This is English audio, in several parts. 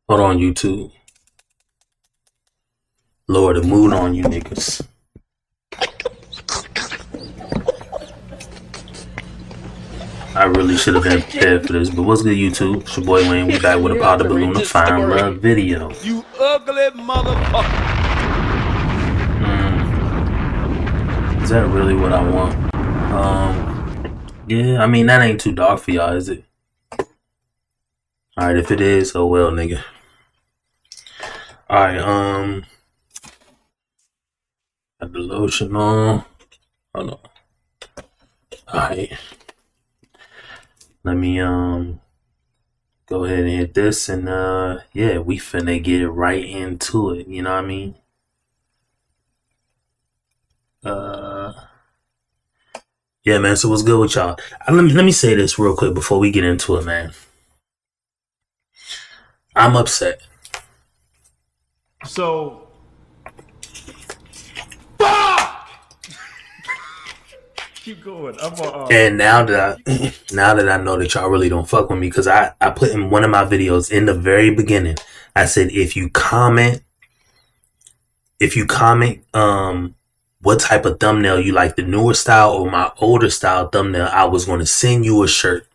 Hold on, YouTube. Lower the mood on you niggas. I really should have been prepared for this, but what's good, YouTube? It's your boy Wayne. We back with a Pod the Balloon of Fine Love video. You ugly motherfucker. Is that really what I want? Yeah, I mean, that ain't too dark for y'all, is it? Alright, if it is, oh well, nigga. Alright, got the lotion on. Hold on. Alright. Let me, go ahead and hit this, and, yeah, we finna get right into it, you know what I mean? Yeah, man, so what's good with y'all? Let me say this real quick before we get into it, man. I'm upset. So, fuck! Keep going. And now that I know that y'all really don't fuck with me, because I put in one of my videos in the very beginning, I said if you comment what type of thumbnail you like, the newer style or my older style thumbnail, I was going to send you a shirt.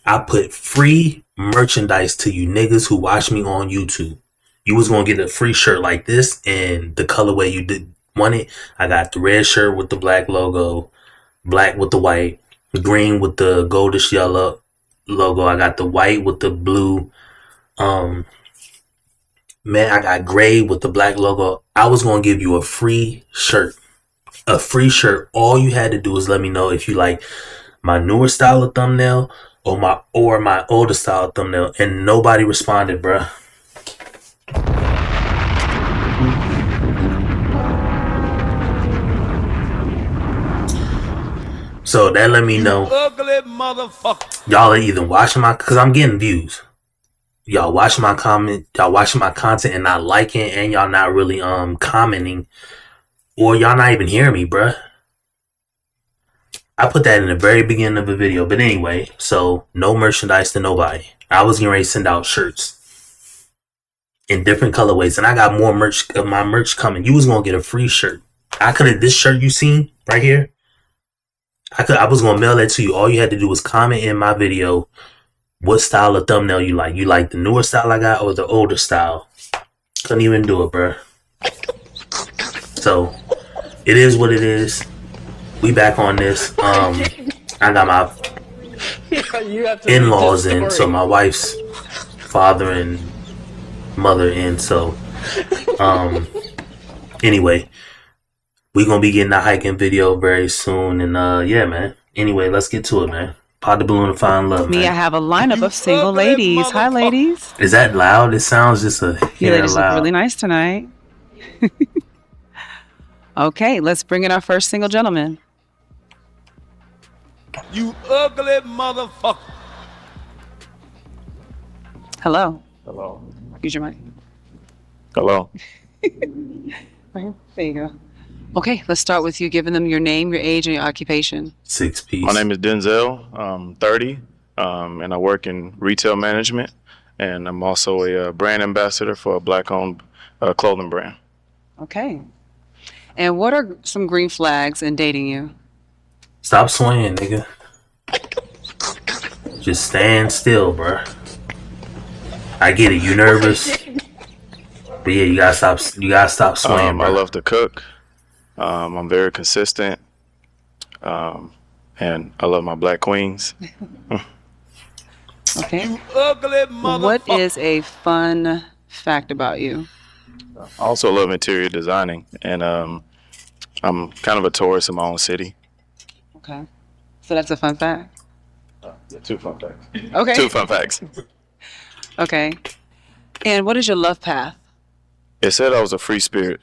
I put free merchandise to you niggas who watch me on YouTube. You was going to get a free shirt like this and the colorway you did want it. I got the red shirt with the black logo, black with the white, green with the goldish yellow logo. I got the white with the blue. Man, I got gray with the black logo. I was going to give you a free shirt. A free shirt. All you had to do is let me know if you like my newer style of thumbnail or my older style of thumbnail, and nobody responded, bruh. So that let me know ugly motherfucker. Y'all are either watching because I'm getting views. Y'all watching my content and not liking, and y'all not really commenting, or y'all not even hearing me, bruh. I put that in the very beginning of the video. But anyway, so no merchandise to nobody. I was getting ready to send out shirts in different colorways, and I got more merch of my merch coming. You was gonna get a free shirt. This shirt you seen right here, I was gonna mail that to you. All you had to do was comment in my video what style of thumbnail you like. You like the newer style I got or the older style? Couldn't even do it, bruh. So it is what it is. We back on this. I got my in-laws in, so my wife's father and mother in. So anyway, we gonna be getting a hiking video very soon, and yeah, man. Anyway, let's get to it, man. Pod the Balloon of Fine Love, man. Me, I have a lineup of single ladies. Hi, ladies. Is that loud? It sounds just a hair you ladies loud. Look really nice tonight. Okay, let's bring in our first single gentleman. You ugly motherfucker. Hello. Hello. Use your mic. Hello. Right, there you go. Okay, let's start with you giving them your name, your age, and your occupation. 6 piece. My name is Denzel. I'm 30, and I work in retail management, and I'm also a brand ambassador for a Black-owned clothing brand. Okay. And what are some green flags in dating you? Stop swaying, nigga. Just stand still, bruh. I get it. You nervous? But yeah, you gotta stop swaying, I bruh. love to cook. I'm very consistent, and I love my black queens. Okay. You ugly motherfucker. What is a fun fact about you? I also love interior designing, and I'm kind of a tourist in my own city. Okay. So that's a fun fact. Yeah, 2 fun facts. Okay. 2 fun facts. Okay. And what is your love path? It said I was a free spirit.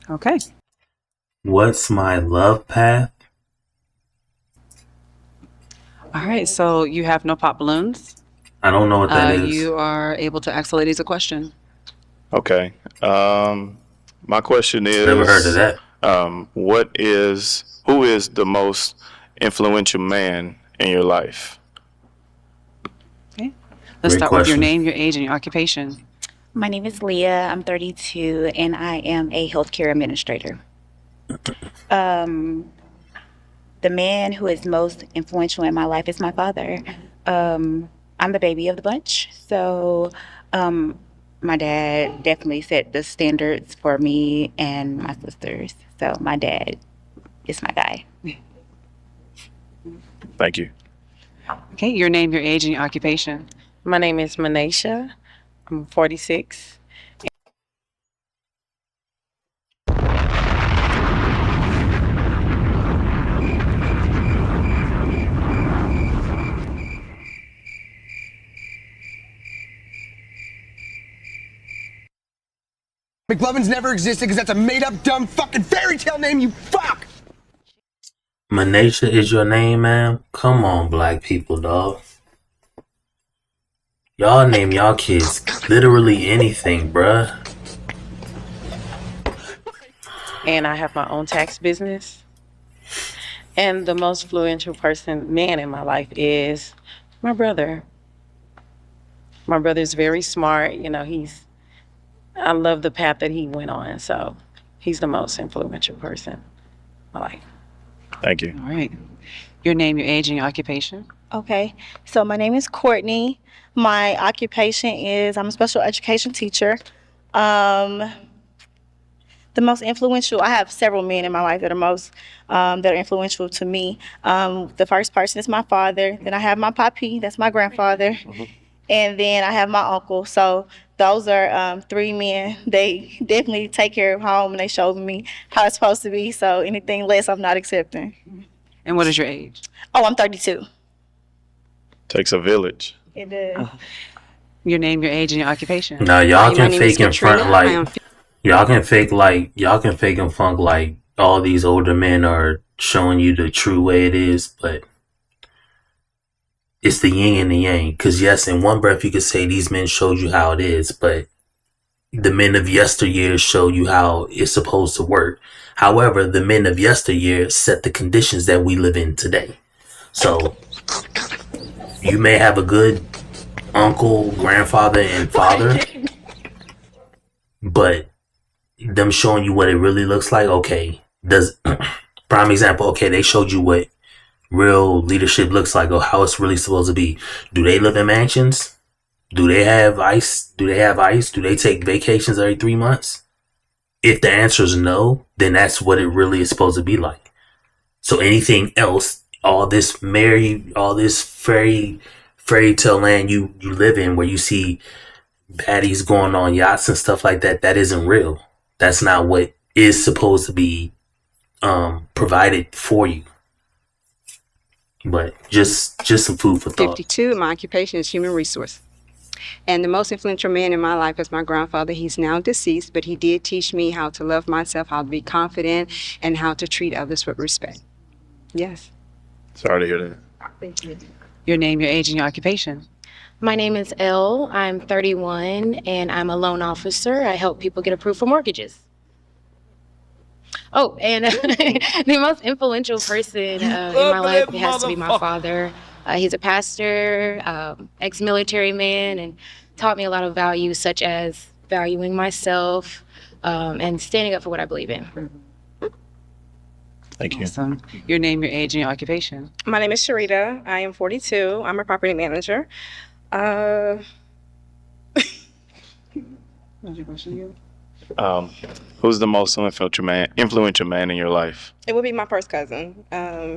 Okay. What's my love path? All right. So you have no pop balloons. I don't know what that is. You are able to ask the ladies a question. Okay. My question is... Never heard of that. Who is the most influential man in your life? Okay. Let's Great start with your question. name, your age, and your occupation. My name is Leah. I'm 32 and I am a healthcare administrator. Um, the man who is most influential in my life is my father. I'm the baby of the bunch. So my dad definitely set the standards for me and my sisters. So my dad is my guy. Thank you. Okay, your name, your age, and your occupation. My name is Manisha. I'm 46. McLovin's never existed because that's a made-up, dumb, fucking fairy tale name, you fuck! Manisha is your name, man? Come on, black people, dog. Y'all name y'all kids literally anything, bruh. And I have my own tax business. And the most influential man in my life is my brother. My brother's very smart. I love the path that he went on. So he's the most influential person in my life. Thank you. All right. Your name, your age, and your occupation. Okay, so my name is Courtney. My occupation is I'm a special education teacher. The most influential, I have several men in my life that are influential to me. The first person is my father. Then I have my papi, that's my grandfather. And then I have my uncle. So those are three men. They definitely take care of home and they showed me how it's supposed to be. So anything less, I'm not accepting. And what is your age? Oh, I'm 32. Takes a village. It does. Your name, your age, and your occupation. Now y'all can name is fake in front Katrina. like y'all can fake and funk like all these older men are showing you the true way it is, but it's the yin and the yang. Because yes, in one breath you could say these men showed you how it is, but the men of yesteryear show you how it's supposed to work. However, the men of yesteryear set the conditions that we live in today. So you may have a good uncle, grandfather, and father, but them showing you what it really looks like. Okay, prime example. Okay, they showed you what real leadership looks like or how it's really supposed to be. Do they live in mansions? Do they have ice? Do they take vacations every 3 months? If the answer is no, then that's what it really is supposed to be like. So anything else, all this fairy tale land you live in where you see baddies going on yachts and stuff like that, that isn't real. That's not what is supposed to be provided for you. But just some food for thought. 52. My occupation is human resource. And the most influential man in my life is my grandfather. He's now deceased, but he did teach me how to love myself, how to be confident, and how to treat others with respect. Yes. Sorry to hear that. Thank you. Your name, your age, and your occupation. My name is Elle. I'm 31 and I'm a loan officer. I help people get approved for mortgages. Oh, and the most influential person in my life has to be my father. He's a pastor, ex-military man, and taught me a lot of values such as valuing myself and standing up for what I believe in. Thank you. Awesome. Your name, your age, and your occupation. My name is Sharita. I am 42. I'm a property manager. Who's the most influential man in your life? It would be my first cousin.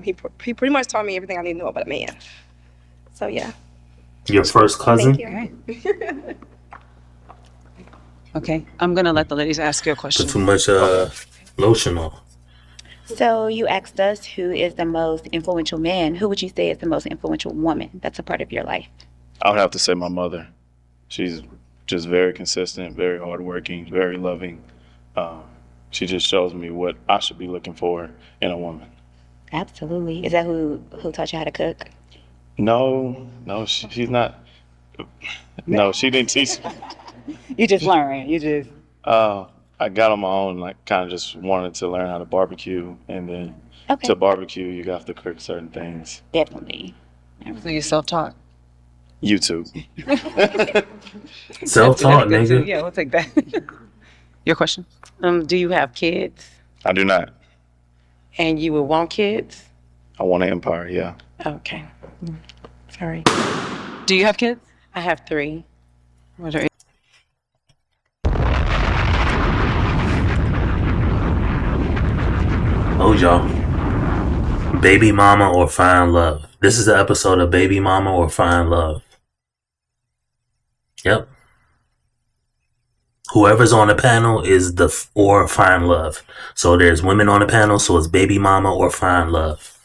He pretty much taught me everything I need to know about a man. So yeah. Your first cousin? Thank you. Okay. Okay. I'm gonna let the ladies ask you a question. Put too much lotion on. So you asked us who is the most influential man. Who would you say is the most influential woman that's a part of your life? I would have to say my mother. She's just very consistent, very hardworking, very loving. She just shows me what I should be looking for in a woman. Absolutely. Is that who taught you how to cook? No, she's not. No, she didn't teach. You just learned. I got on my own, like kind of just wanted to learn how to barbecue, and then to barbecue, you have to cook certain things. Definitely. So you self-taught. YouTube. Self-taught, That's good, too. nigga. Yeah, we'll take that. Your question? Do you have kids? I do not. And you would want kids? I want an empire, yeah. Okay. Sorry. Do you have kids? I have 3. What are Oh, y'all. Baby mama or find love. This is the episode of Baby Mama or Find Love. Yep. Whoever's on the panel is or find love. So there's women on the panel, so it's baby mama or find love.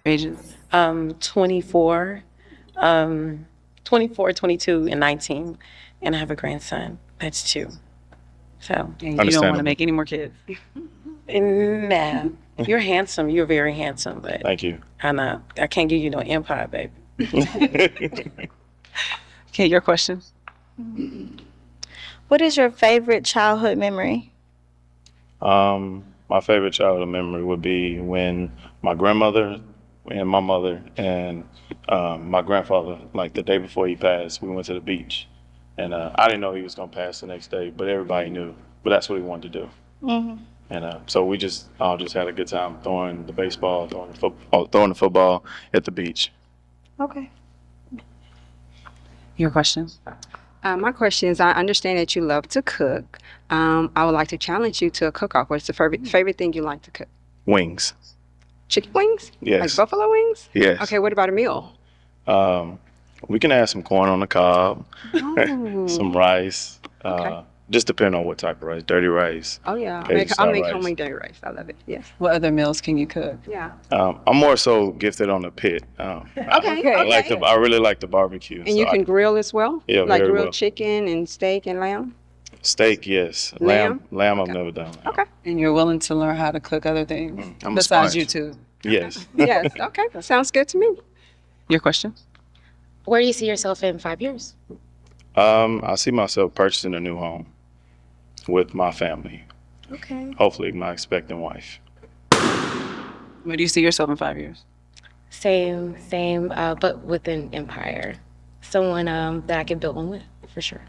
ages? 24, 24, 22, and 19. And I have a grandson. That's 2. So. And you don't want to make any more kids? Nah. You're handsome. You're very handsome. But thank you. I know. I can't give you no empire, baby. Okay, your question. What is your favorite childhood memory? My favorite childhood memory would be when my grandmother and my mother and my grandfather, like the day before he passed, we went to the beach. And I didn't know he was going to pass the next day, but everybody knew. But that's what he wanted to do. Mm-hmm. And so we all just had a good time throwing the baseball, throwing the football at the beach. Okay. Your question. My question is, I understand that you love to cook. I would like to challenge you to a cook-off. What's the favorite thing you like to cook? Wings. Chicken wings? Yes. Like buffalo wings? Yes. Okay, what about a meal? We can add some corn on the cob, Oh. some rice. Okay. Just depending on what type of rice. Dirty rice. Oh, yeah. Cajun I'll make rice. homemade dirty rice. I love it. Yes. What other meals can you cook? Yeah. I'm more so gifted on the pit. Okay. I really like the barbecue. And you so can grill as well? Yeah, like very grilled well. chicken and steak and lamb? Steak, yes. Lamb? Lamb I've never done. Okay. And you're willing to learn how to cook other things I'm a besides sponge. YouTube? Yes. Yes. Okay. That sounds good to me. Your question. Where do you see yourself in 5 years? I see myself purchasing a new home with my family. Okay. Hopefully my expectant wife. Where do you see yourself in 5 years? Same, but with an empire. Someone that I can build one with, for sure.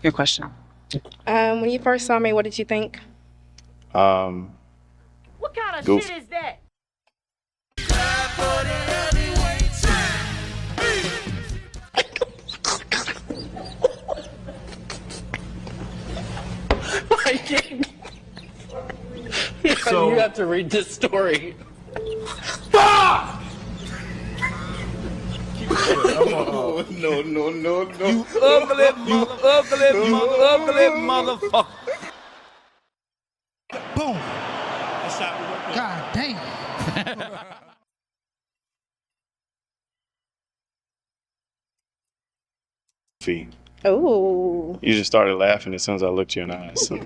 Your question. When you first saw me, what did you think? What kind of Goof. shit is that? So you have to read this story. Fuck! No. You ugly motherfucker. Boom. God damn. Fee. Oh. You just started laughing as soon as I looked you in the eyes. So.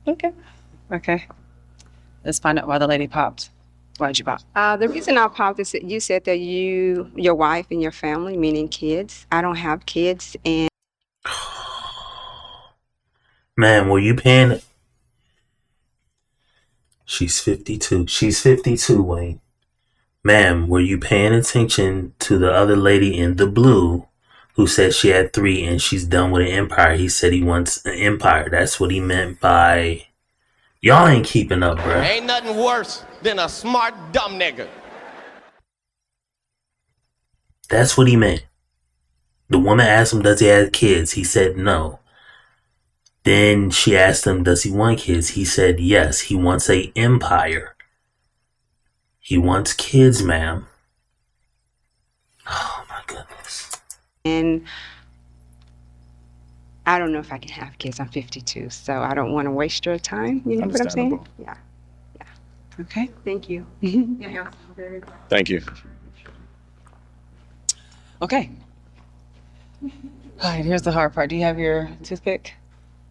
Okay. Okay. Let's find out why the lady popped. Why'd you pop? The reason I popped is that you said that your wife and your family, meaning kids. I don't have kids, and Man, were you paying? She's 52. She's 52, Wayne. Ma'am, were you paying attention to the other lady in the blue who said she had 3 and she's done with an empire? He said he wants an empire. That's what he meant by... Y'all ain't keeping up, bruh. Ain't nothing worse than a smart dumb nigga. That's what he meant. The woman asked him, does he have kids? He said no. Then she asked him, does he want kids? He said yes. He wants an empire. He wants kids, ma'am. Oh my goodness. and I don't know if I can have kids. I'm 52, so I don't want to waste your time. You know what I'm saying? Understandable. Yeah. Okay. Thank you. Yeah, very good. Thank you. Okay. All right, here's the hard part. Do you have your toothpick?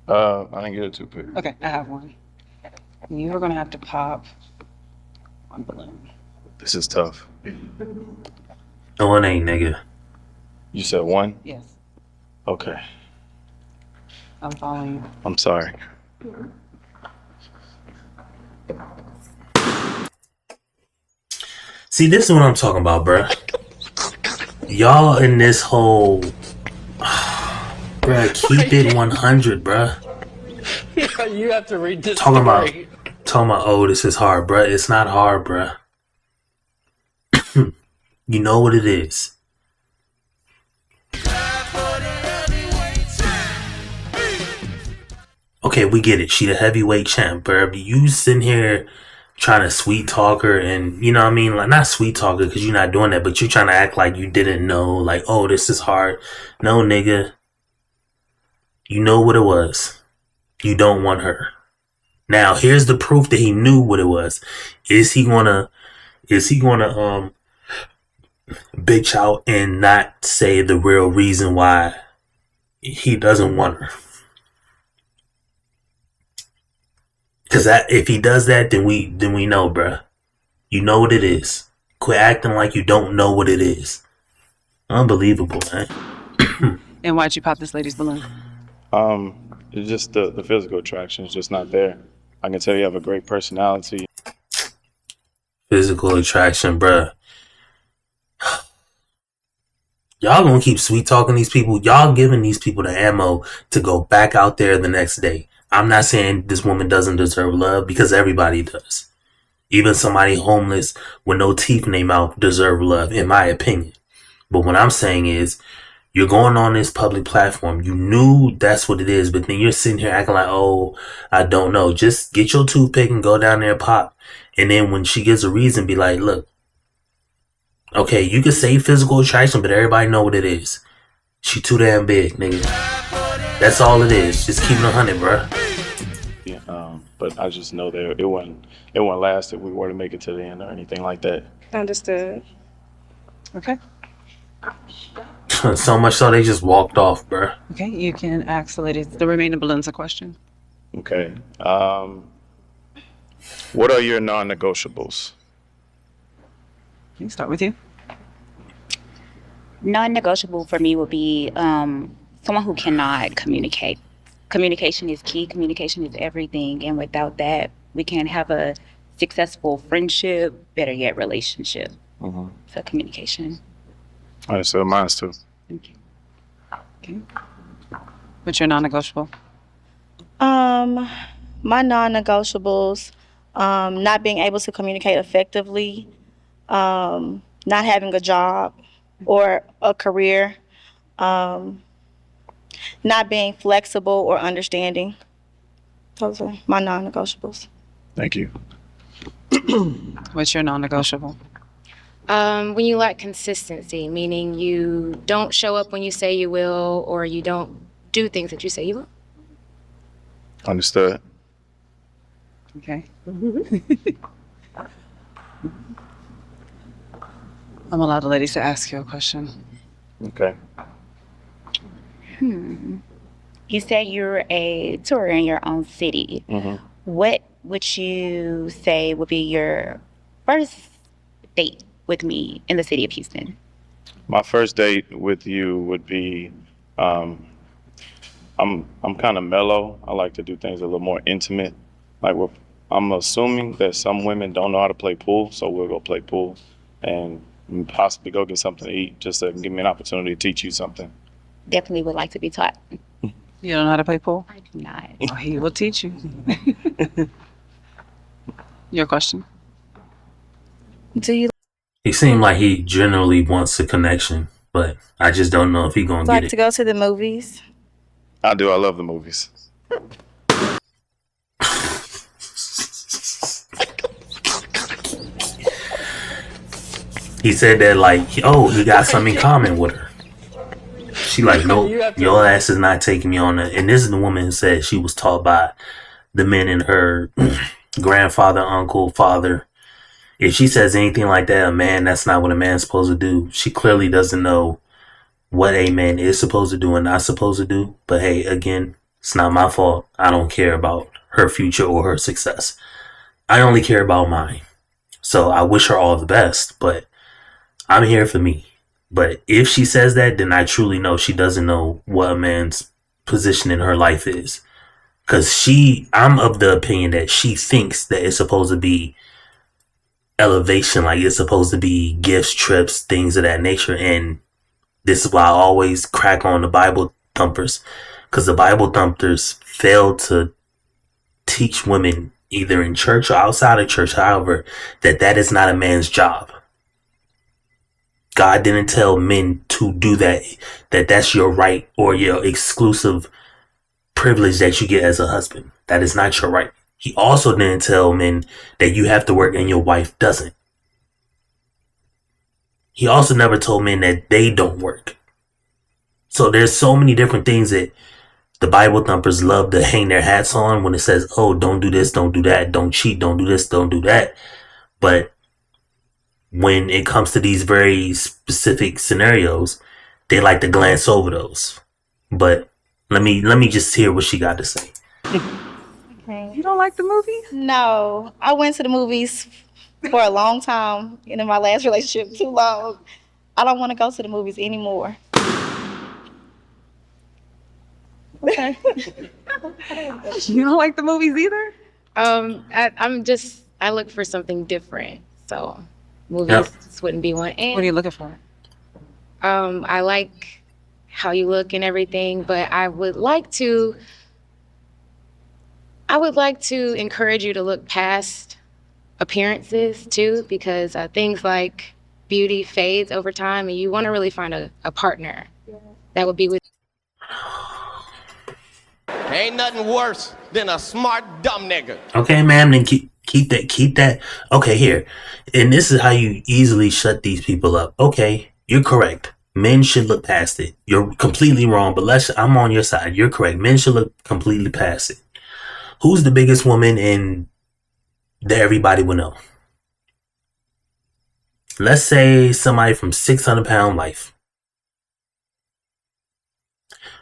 I didn't get a toothpick. Okay, I have one. You are going to have to pop one balloon. This is tough. No, it ain't, nigga. You said 1? Yes, Okay. I'm following you. I'm sorry. See, this is what I'm talking about, bruh. Y'all in this whole, bruh, keep it 100, bruh. You have to read this Talking story. about, oh, this is hard, bruh. It's not hard, bruh. You know what it is. Okay, we get it. She the heavyweight champ, bruh. You sitting here trying to sweet talk her, and you know what I mean? Like, not sweet talk her because you're not doing that, but you're trying to act like you didn't know. Like, oh, this is hard. No, nigga. You know what it was. You don't want her. Now, here's the proof that he knew what it was. Is he gonna bitch out and not say the real reason why he doesn't want her? Because if he does that, then we know, bruh. You know what it is. Quit acting like you don't know what it is. Unbelievable, man. And why'd you pop this lady's balloon? It's just the physical attraction is just not there. I can tell you have a great personality. Physical attraction, bruh. Y'all gonna keep sweet talking these people. Y'all giving these people the ammo to go back out there the next day. I'm not saying this woman doesn't deserve love, because everybody does. Even somebody homeless with no teeth in their mouth deserve love, in my opinion. But what I'm saying is, you're going on this public platform. You knew that's what it is, but then you're sitting here acting like, oh, I don't know. Just get your toothpick and go down there and pop. And then when she gives a reason, be like, look, okay, you can say physical attraction, but everybody know what it is. She too damn big, nigga. That's all it is. Just keep it 100, bro. Yeah, but I just know that it wouldn't last if we were to make it to the end or anything like that. Understood. Okay. So much so they just walked off, bro. Okay, you can ask the ladies, the remaining balloons, a question. Okay. What are your non-negotiables? Can you start with you? Non-negotiable for me would be someone who cannot communicate. Communication is key. Communication is everything. And without that, we can't have a successful friendship, better yet, relationship. Mm-hmm. So communication. All right, so mine's too. Thank you. Okay. What's your non-negotiable? My non-negotiables, not being able to communicate effectively, not having a job or a career, not being flexible or understanding. Those are my non-negotiables. Thank you. What's your non-negotiable? When you lack consistency, meaning you don't show up when you say you will, or you don't do things that you say you will. Understood. Okay. I'm allowed the ladies to ask you a question. Okay. You said you're a tourer in your own city. Mm-hmm. What would you say would be your first date with me in the city of Houston? My first date with you would be, I'm kind of mellow. I like to do things a little more intimate. I'm assuming that some women don't know how to play pool, so we'll go play pool and possibly go get something to eat, just to give me an opportunity to teach you something. Definitely would like to be taught. You don't know how to play pool? I do not. Oh, he will teach you. Your question? Do you He seemed like he generally wants a connection, but I just don't know if he gonna like get to it. go to the movies? I do. I love the movies. He said that like, oh, he got something in common with her. She like, nope, your ass is not taking me on that. And this is the woman who said she was taught by the men in her grandfather, uncle, father. If she says anything like that, a man, that's not what a man's supposed to do. She clearly doesn't know what a man is supposed to do and not supposed to do. But hey, again, it's not my fault. I don't care about her future or her success. I only care about mine. So I wish her all the best, but I'm here for me. But if she says that, then I truly know she doesn't know what a man's position in her life is. Because I'm of the opinion that she thinks that it's supposed to be elevation. Like it's supposed to be gifts, trips, things of that nature. And this is why I always crack on the Bible thumpers, because the Bible thumpers fail to teach women, either in church or outside of church, however, that is not a man's job. God didn't tell men to do that, that's your right or your exclusive privilege that you get as a husband. That is not your right. He also didn't tell men that you have to work and your wife doesn't. He also never told men that they don't work. So there's so many different things that the Bible thumpers love to hang their hats on when it says, oh, don't do this, don't do that, don't cheat, don't do this, don't do that. But when it comes to these very specific scenarios, they like to glance over those. But let me just hear what she got to say. Okay. You don't like the movies? No, I went to the movies for a long time, and in my last relationship, too long. I don't want to go to the movies anymore. Okay. You don't like the movies either? I look for something different. So movies wouldn't be one. And What are you looking for? I like how you look and everything, but I would like to encourage you to look past appearances too, because things like beauty fades over time, and you want to really find a partner that would be with. Ain't nothing worse than a smart dumb nigga. Okay, ma'am, then keep that. Okay, here. And this is how you easily shut these people up. Okay, you're correct. Men should look past it. You're completely wrong, but I'm on your side. You're correct. Men should look completely past it. Who's the biggest woman in that everybody will know? Let's say somebody from 600-pound life.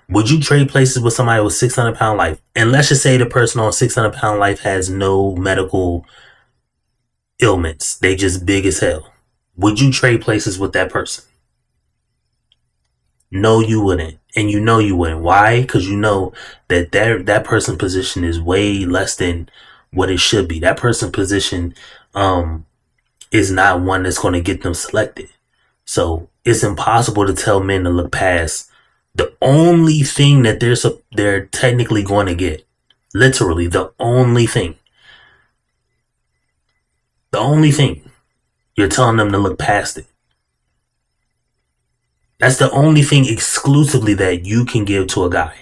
Would you trade places with somebody with 600-pound life? And let's just say the person on 600-pound life has no medical ailments. They just big as hell. Would you trade places with that person? No, you wouldn't. And you know you wouldn't. Why? Because you know that that person's position is way less than what it should be. That person's position is not one that's going to get them selected. So it's impossible to tell men to look past the only thing that they're technically going to get. Literally, the only thing. The only thing. You're telling them to look past it. That's the only thing exclusively that you can give to a guy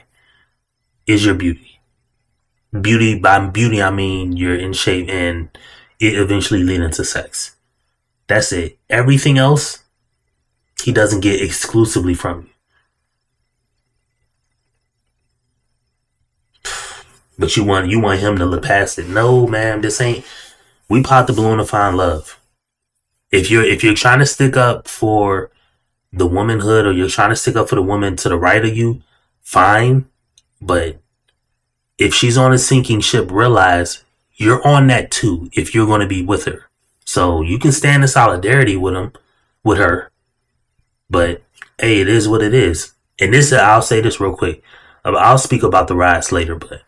is your beauty. Beauty, by beauty, I mean you're in shape and it eventually leads into sex. That's it. Everything else, he doesn't get exclusively from you. But you want him to look past it. No, man, this ain't. We pop the balloon to find love. If you're trying to stick up for the womanhood, or you're trying to stick up for the woman to the right of you, fine. But if she's on a sinking ship, realize you're on that too. If you're going to be with her, so you can stand in solidarity with her. But hey, it is what it is. And I'll say this real quick. I'll speak about the riots later, but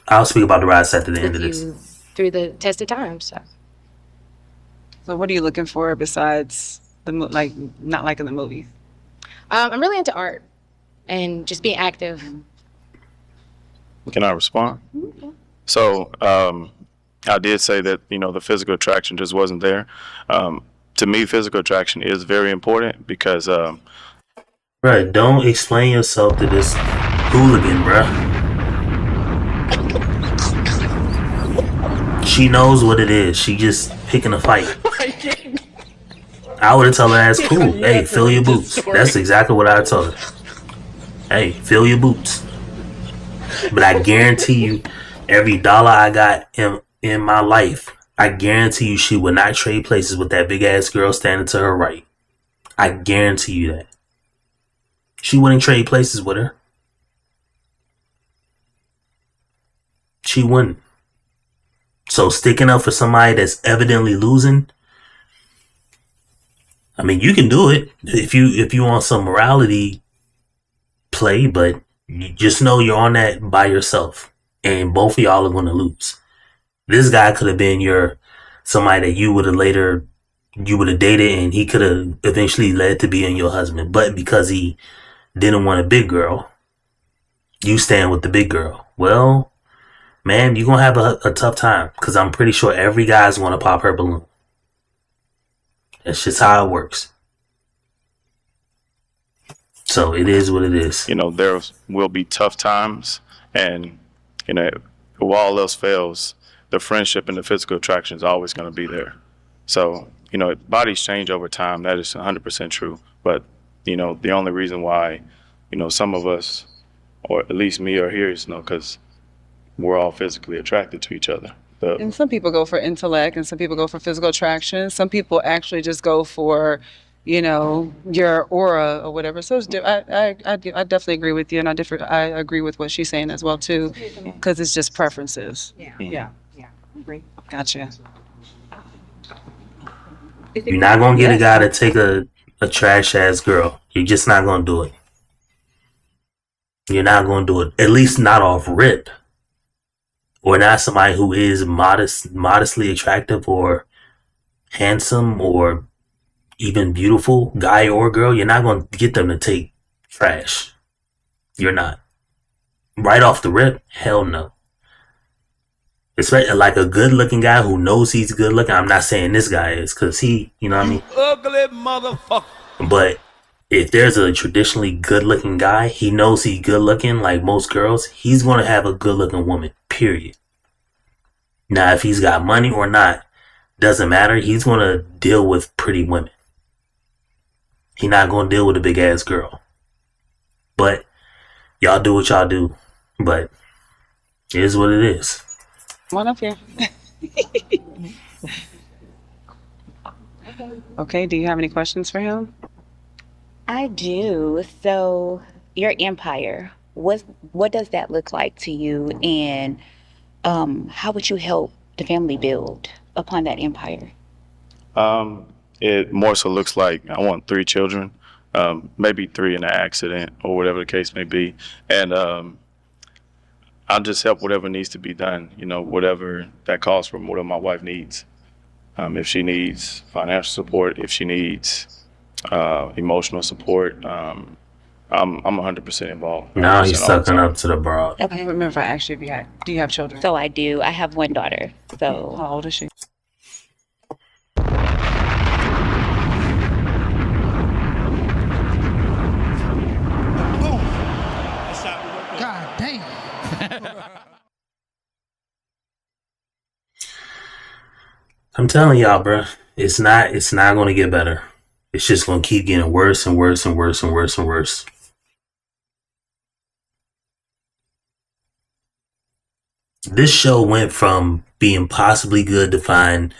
I'll speak about the riots at the end of this. Through the test of time. So what are you looking for besides not liking the movies? I'm really into art and just being active. Can I respond? Mm-hmm. So I did say that, the physical attraction just wasn't there. To me, physical attraction is very important because... Bruh, don't explain yourself to this hooligan, bruh. She knows what it is. She just picking a fight. I would have told her ass, cool. Hey, fill your boots. That's exactly what I told her. Hey, fill your boots. But I guarantee you, every dollar I got in my life, I guarantee you she would not trade places with that big ass girl standing to her right. I guarantee you that. She wouldn't trade places with her. She wouldn't. So sticking up for somebody that's evidently losing, I mean, you can do it if you want some morality play, but you just know you're on that by yourself, and both of y'all are going to lose. This guy could have been your somebody that you would have dated, and he could have eventually led to being your husband. But because he didn't want a big girl, you stand with the big girl. Well, man, you're gonna have a tough time, because I'm pretty sure every guy's gonna pop her balloon. That's just how it works. So it is what it is. You know, there will be tough times, and you know, if all else fails, the friendship and the physical attraction is always going to be there. So, you know, bodies change over time. That is 100% true. But, you know, the only reason why, you know, some of us, or at least me, are here is, you know, because we're all physically attracted to each other. And some people go for intellect, and some people go for physical attraction. Some people actually just go for, you know, your aura or whatever. So I definitely agree with you, and I agree with what she's saying as well too, because it's just preferences. Yeah. Agree. Gotcha. You're not gonna get a guy to take a trash ass girl. You're just not gonna do it. You're not gonna do it. At least not off rip. Or not somebody who is modestly attractive or handsome or even beautiful, guy or girl. You're not going to get them to take trash. You're not. Right off the rip, hell no. Especially like a good looking guy who knows he's good looking. I'm not saying this guy is, because he, you know what I mean? Ugly motherfucker. But if there's a traditionally good looking guy, he knows he's good looking, like most girls, he's going to have a good looking woman, period. Now, if he's got money or not, doesn't matter. He's going to deal with pretty women. He's not going to deal with a big ass girl. But y'all do what y'all do. But it is what it is. Come on up here. Okay, do you have any questions for him? I do. So, your empire, what does that look like to you, and how would you help the family build upon that empire? It more so looks like I want 3 children, maybe 3 in an accident or whatever the case may be, and I'll just help whatever needs to be done. You know, whatever that calls for, whatever my wife needs. If she needs financial support, if she needs emotional support, I'm 100% involved. Now 100% he's all the sucking time. up to the broad. I don't remember if I asked you if do you have children? So I do. I have 1 daughter. So How old is she? God damn. I'm telling y'all, bro, it's not going to get better. It's just going to keep getting worse and worse and worse and worse and worse. This show went from being possibly good to find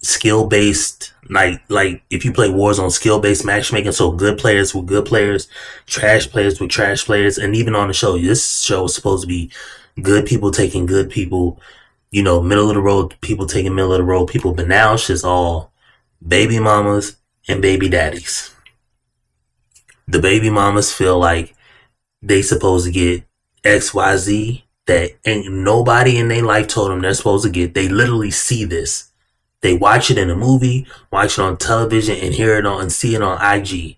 skill-based, like if you play Warzone, skill-based matchmaking, so good players with good players, trash players with trash players, and even on the show, this show is supposed to be good people taking good people, you know, middle of the road people taking middle of the road people, but now it's just all baby mamas and baby daddies. The baby mamas feel like they supposed to get XYZ that ain't nobody in their life told them they're supposed to get. They literally see this. They watch it in a movie, watch it on television, and hear it on and see it on IG.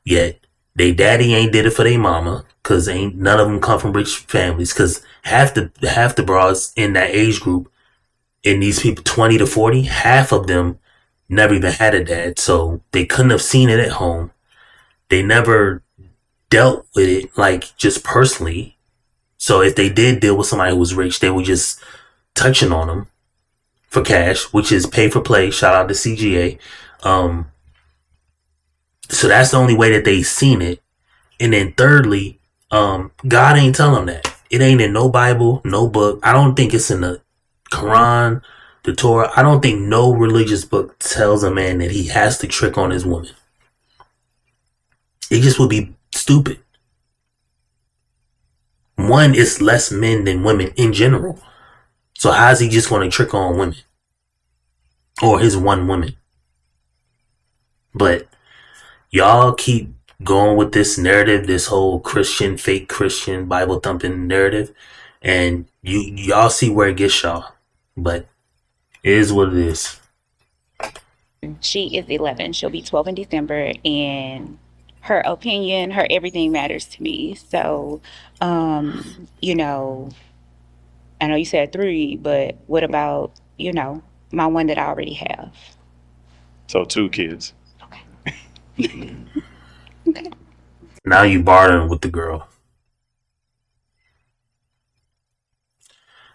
Yet they daddy ain't did it for their mama, cause ain't none of them come from rich families. Cause half the bras in that age group, in these people 20 to 40, half of them never even had a dad, so they couldn't have seen it at home. They never dealt with it like just personally. So if they did deal with somebody who was rich, they were just touching on them for cash, which is pay for play. Shout out to CGA. So that's the only way that they seen it. And then thirdly, God ain't telling them that. It ain't in no Bible, no book. I don't think it's in the Quran, the Torah. I don't think no religious book tells a man that he has to trick on his woman. It just would be stupid. One, it's less men than women in general. So how's he just going to trick on women? Or his one woman? But y'all keep going with this narrative, this whole Christian, fake Christian, Bible thumping narrative. And y'all see where it gets y'all. But It is what it is. She is 11. She'll be 12 in December, and her opinion, her everything matters to me. So, you know, I know you said 3, but what about, you know, my one that I already have? So 2 kids. Okay. Now you bartering with the girl.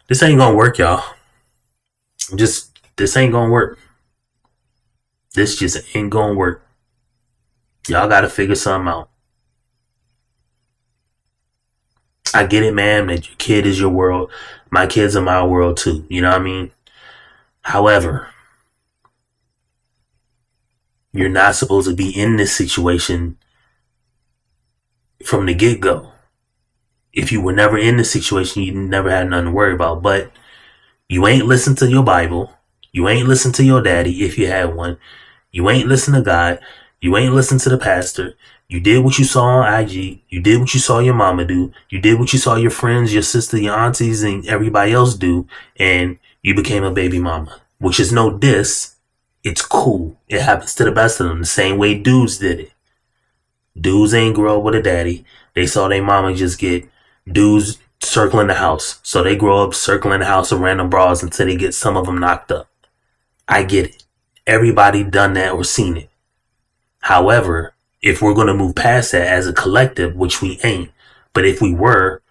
This ain't gonna work, y'all. This ain't gonna work. This just ain't gonna work. Y'all gotta figure something out. I get it, man, that your kid is your world. My kids are my world too. You know what I mean? However, you're not supposed to be in this situation from the get-go. If you were never in this situation, you never had nothing to worry about. But you ain't listen to your Bible. You ain't listen to your daddy if you had one. You ain't listen to God. You ain't listen to the pastor. You did what you saw on IG. You did what you saw your mama do. You did what you saw your friends, your sister, your aunties, and everybody else do. And you became a baby mama, which is no diss. It's cool. It happens to the best of them. The same way dudes did it. Dudes ain't grow up with a daddy. They saw their mama just get dudes circling the house. So they grow up circling the house of random bras until they get some of them knocked up. I get it. Everybody done that or seen it. However, if we're going to move past that as a collective, which we ain't, but if we were,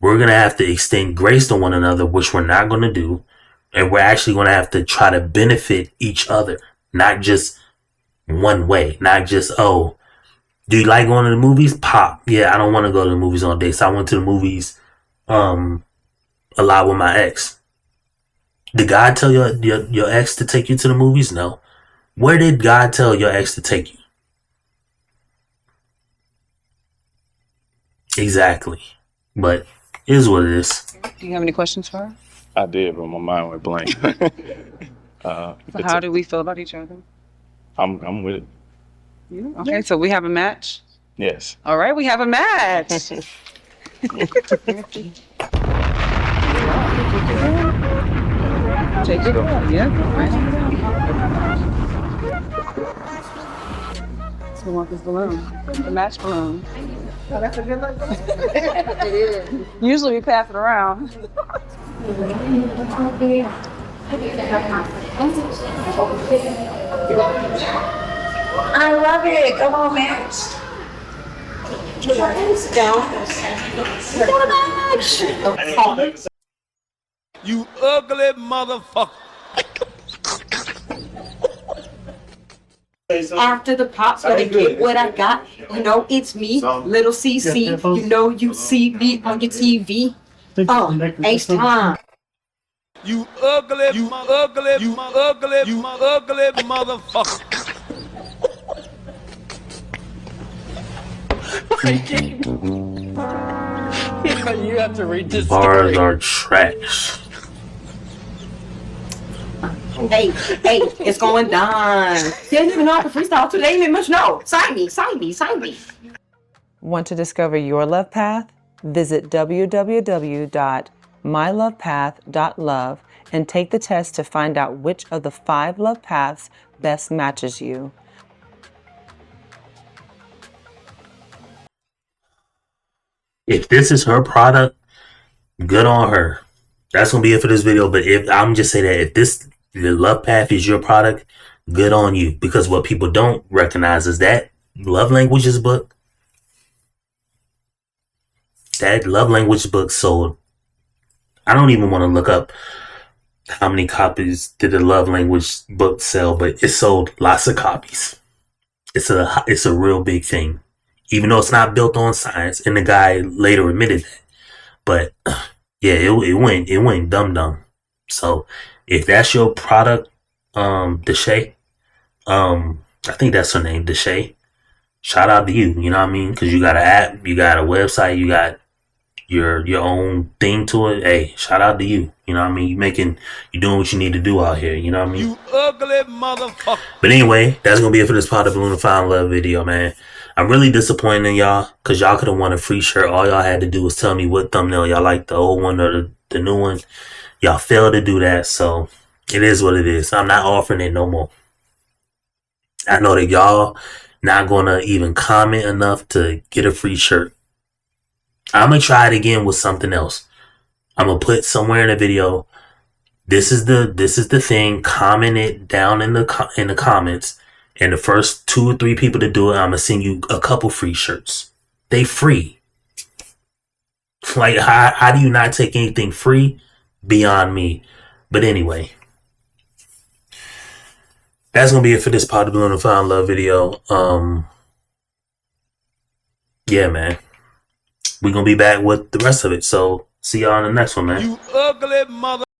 we're going to have to extend grace to one another, which we're not going to do. And we're actually going to have to try to benefit each other, not just one way, not just, oh, do you like going to the movies? Pop. Yeah, I don't want to go to the movies all day. So I went to the movies a lot with my ex. Did God tell your ex to take you to the movies? No. Where did God tell your ex to take you? Exactly. But it is what it is. Do you have any questions for her? I did, but my mind went blank. So how do we feel about each other? I'm with it. You? Okay, so we have a match? Yes. All right, we have a match. Take it. Yeah. So we want this balloon, the match balloon. Oh, that's a good look. It is. Usually we pass it around. I love it. Come on, match. Sit down. Match. You ugly motherfucker. After the pop's gonna get what I got, you know it's me, little CC. You know you see me on your TV. H time. You ugly motherfucker. You have to read this Bars story. are trash. Hey, it's going down. They didn't even know I could freestyle today. They didn't even much know. Sign me. Want to discover your love path? Visit www.mylovepath.love and take the test to find out which of the 5 love paths best matches you. If this is her product, good on her. That's gonna be it for this video. But if I'm just saying that if the love path is your product, good on you. Because what people don't recognize is that love languages book. That love language book sold. I don't even want to look up how many copies did the love language book sell, but it sold lots of copies. It's a real big thing, even though it's not built on science. And the guy later admitted that. But yeah, it went dumb. So if that's your product, Deshay, I think that's her name, Deshay. Shout out to you. You know what I mean? Because you got an app, you got a website, you got your own thing to it. Hey, shout out to you. You know what I mean? You doing what you need to do out here. You know what I mean? You ugly motherfucker. But anyway, that's gonna be it for this Pop the Balloon and Found Love video, man. I'm really disappointed in y'all because y'all could have won a free shirt. All y'all had to do was tell me what thumbnail y'all like, the old one or the new one. Y'all failed to do that, so It is what it is. I'm not offering it no more. I know that y'all not gonna even comment enough to get a free shirt. I'm gonna try it again with something else. I'm gonna put somewhere in the video. This is the thing. Comment it down in the comments, and the first 2 or 3 people to do it, I'm gonna send you a couple free shirts. They free. Like how do you not take anything free? Beyond me. But anyway, that's gonna be it for this Pop the Balloon and Found Love video. Yeah, man. We're gonna be back with the rest of it. So see y'all in the next one, man. You ugly mother.